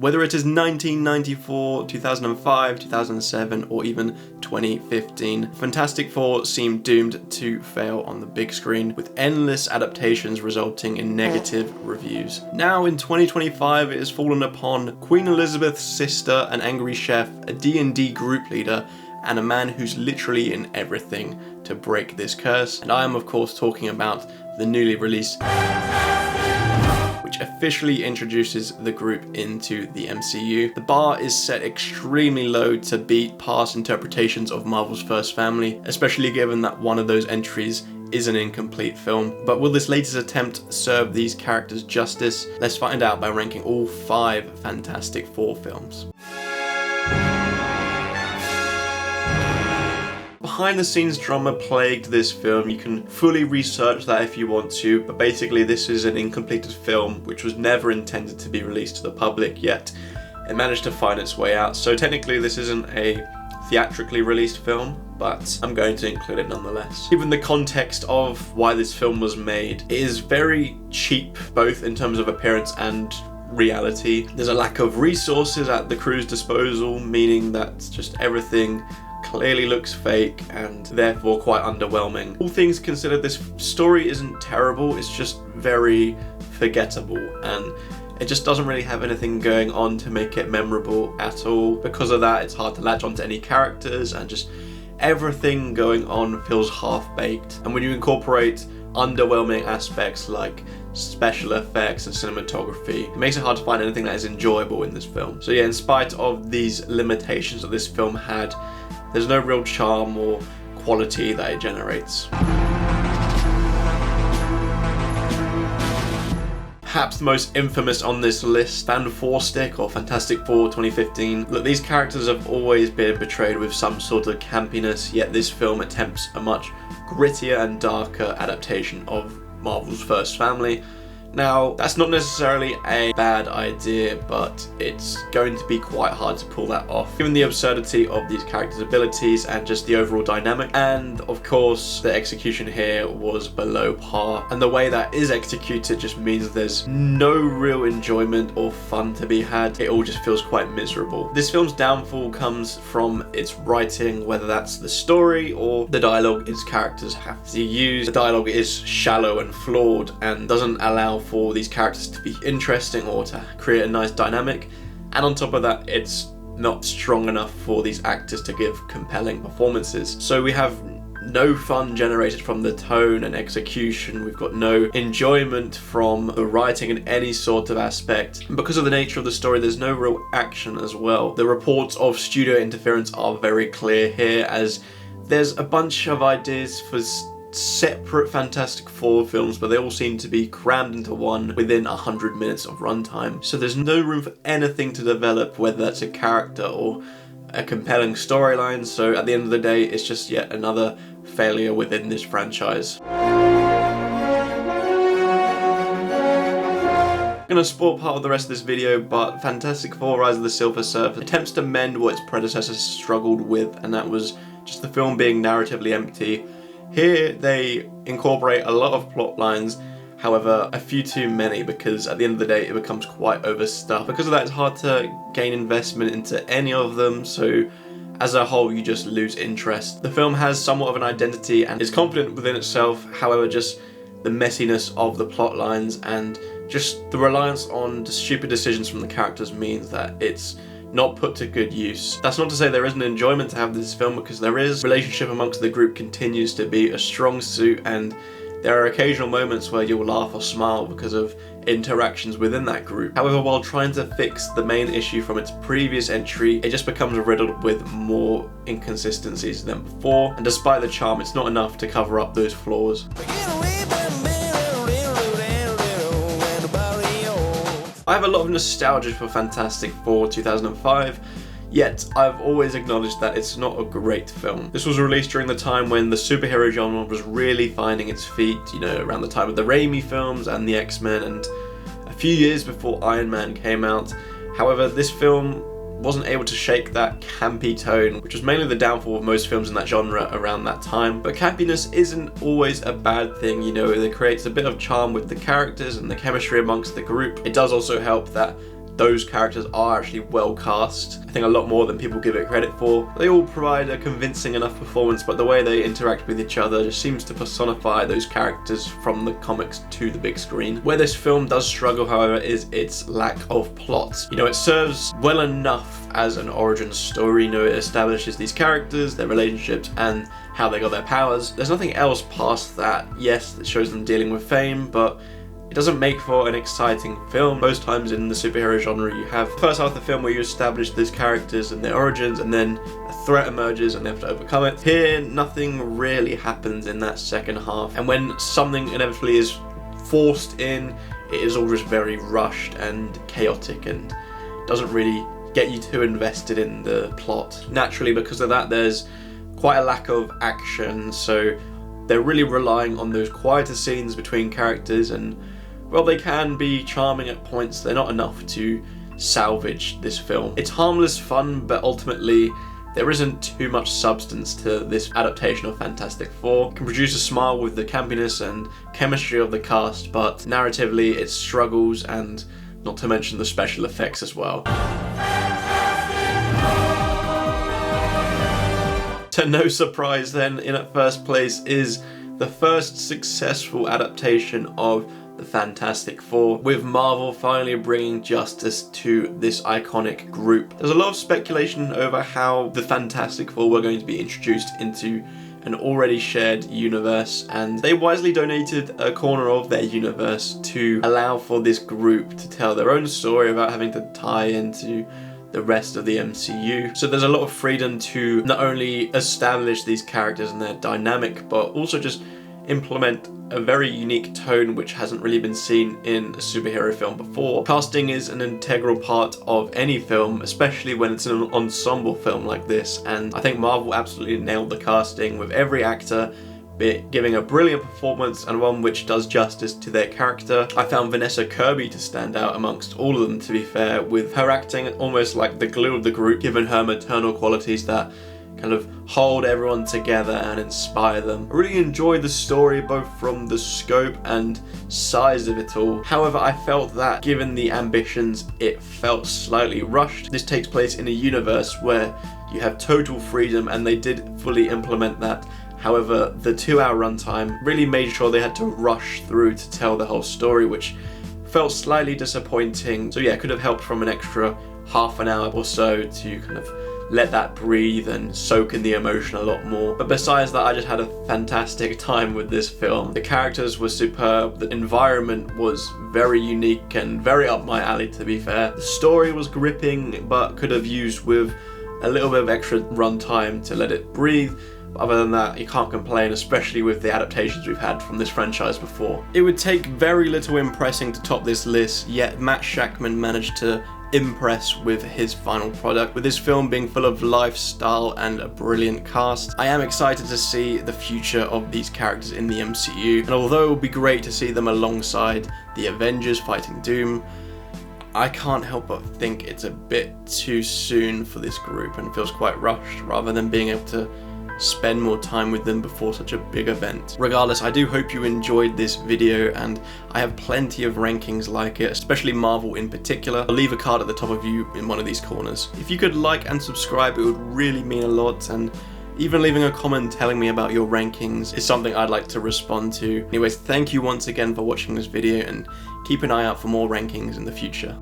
Whether it is 1994, 2005, 2007, or even 2015, Fantastic Four seemed doomed to fail on the big screen, with endless adaptations resulting in negative reviews. Now in 2025, it has fallen upon Queen Elizabeth's sister, an angry chef, a D&D group leader, and a man who's literally in everything to break this curse. And I am of course talking about the newly released, which officially introduces the group into the MCU. The bar is set extremely low to beat past interpretations of Marvel's First Family, especially given that one of those entries is an incomplete film. But will this latest attempt serve these characters justice? Let's find out by ranking all 5 Fantastic Four films. Behind the scenes drama plagued this film. You can fully research that if you want to, but basically this is an incompleted film which was never intended to be released to the public, yet it managed to find its way out. So technically this isn't a theatrically released film, but I'm going to include it nonetheless. Given the context of why this film was made, it is very cheap, both in terms of appearance and reality. There's a lack of resources at the crew's disposal, meaning that just everything clearly looks fake and therefore quite underwhelming. All things considered, this story isn't terrible, it's just very forgettable, and it just doesn't really have anything going on to make it memorable at all. Because of that, it's hard to latch onto any characters, and just everything going on feels half-baked. And when you incorporate underwhelming aspects like special effects and cinematography, it makes it hard to find anything that is enjoyable in this film. So yeah, in spite of these limitations that this film had, there's no real charm or quality that it generates. Perhaps the most infamous on this list, Fan Four Stick or Fantastic Four 2015. Look, these characters have always been portrayed with some sort of campiness, yet this film attempts a much grittier and darker adaptation of Marvel's First Family. Now, that's not necessarily a bad idea, but it's going to be quite hard to pull that off, given the absurdity of these characters' abilities and just the overall dynamic. And of course, the execution here was below par, and the way that is executed just means there's no real enjoyment or fun to be had. It all just feels quite miserable. This film's downfall comes from its writing, whether that's the story or the dialogue its characters have to use. The dialogue is shallow and flawed and doesn't allow for these characters to be interesting or to create a nice dynamic, and on top of that, it's not strong enough for these actors to give compelling performances. So we have no fun generated from the tone and execution. We've got no enjoyment from the writing in any sort of aspect. And because of the nature of the story, there's no real action as well. The reports of studio interference are very clear here, as there's a bunch of ideas for separate Fantastic Four films, but they all seem to be crammed into one within 100 minutes of runtime. So there's no room for anything to develop, whether that's a character or a compelling storyline. So at the end of the day, it's just yet another failure within this franchise. I'm gonna spoil part of the rest of this video, but Fantastic Four: Rise of the Silver Surfer attempts to mend what its predecessors struggled with, and that was just the film being narratively empty. Here they incorporate a lot of plot lines, however a few too many, because at the end of the day it becomes quite overstuffed. Because of that, it's hard to gain investment into any of them, so as a whole you just lose interest. The film has somewhat of an identity and is confident within itself, however just the messiness of the plot lines and just the reliance on stupid decisions from the characters means that it's not put to good use. That's not to say there isn't enjoyment to have this film, because there is. Relationship amongst the group continues to be a strong suit, and there are occasional moments where you'll laugh or smile because of interactions within that group. However, while trying to fix the main issue from its previous entry, it just becomes riddled with more inconsistencies than before, and despite the charm, it's not enough to cover up those flaws. I have a lot of nostalgia for Fantastic Four 2005, yet I've always acknowledged that it's not a great film. This was released during the time when the superhero genre was really finding its feet, you know, around the time of the Raimi films and the X-Men, and a few years before Iron Man came out. However, this film wasn't able to shake that campy tone, which was mainly the downfall of most films in that genre around that time. But campiness isn't always a bad thing, you know, it creates a bit of charm with the characters and the chemistry amongst the group. It does also help that those characters are actually well cast. I think a lot more than people give it credit for. They all provide a convincing enough performance, but the way they interact with each other just seems to personify those characters from the comics to the big screen. Where this film does struggle, however, is its lack of plot. You know, it serves well enough as an origin story. You know, it establishes these characters, their relationships, and how they got their powers. There's nothing else past that. Yes, it shows them dealing with fame, but it doesn't make for an exciting film. Most times in the superhero genre, you have the first half of the film where you establish these characters and their origins, and then a threat emerges and they have to overcome it. Here, nothing really happens in that second half, and when something inevitably is forced in, it is all just very rushed and chaotic and doesn't really get you too invested in the plot. Naturally, because of that, there's quite a lack of action, so they're really relying on those quieter scenes between characters, and well, they can be charming at points. They're not enough to salvage this film. It's harmless fun, but ultimately there isn't too much substance to this adaptation of Fantastic Four. It can produce a smile with the campiness and chemistry of the cast, but narratively it struggles, and not to mention the special effects as well. To no surprise then, in at first place is the first successful adaptation of the Fantastic Four, with Marvel finally bringing justice to this iconic group. There's a lot of speculation over how the Fantastic Four were going to be introduced into an already shared universe, and they wisely donated a corner of their universe to allow for this group to tell their own story without having to tie into the rest of the MCU. So there's a lot of freedom to not only establish these characters and their dynamic, but also just implement a very unique tone which hasn't really been seen in a superhero film before. Casting is an integral part of any film, especially when it's an ensemble film like this, and I think Marvel absolutely nailed the casting, with every actor giving a brilliant performance and one which does justice to their character. I found Vanessa Kirby to stand out amongst all of them, to be fair, with her acting almost like the glue of the group, given her maternal qualities that kind of hold everyone together and inspire them. I really enjoyed the story, both from the scope and size of it all. However, I felt that given the ambitions, it felt slightly rushed. This takes place in a universe where you have total freedom, and they did fully implement that. However, the 2-hour runtime really made sure they had to rush through to tell the whole story, which felt slightly disappointing. So yeah, it could have helped from an extra half an hour or so to kind of let that breathe and soak in the emotion a lot more. But besides that, I just had a fantastic time with this film. The characters were superb, the environment was very unique and very up my alley, to be fair. The story was gripping, but could have used with a little bit of extra runtime to let it breathe. Other than that, you can't complain, especially with the adaptations we've had from this franchise before. It would take very little impressing to top this list, yet Matt Shakman managed to impress with his final product, with this film being full of lifestyle and a brilliant cast. I am excited to see the future of these characters in the MCU, and although it will be great to see them alongside the Avengers fighting Doom, I can't help but think it's a bit too soon for this group and feels quite rushed, rather than being able to spend more time with them before such a big event. Regardless, I do hope you enjoyed this video, and I have plenty of rankings like it, especially Marvel in particular. I'll leave a card at the top of you in one of these corners. If you could like and subscribe, it would really mean a lot, and even leaving a comment telling me about your rankings is something I'd like to respond to. Anyways, thank you once again for watching this video, and keep an eye out for more rankings in the future.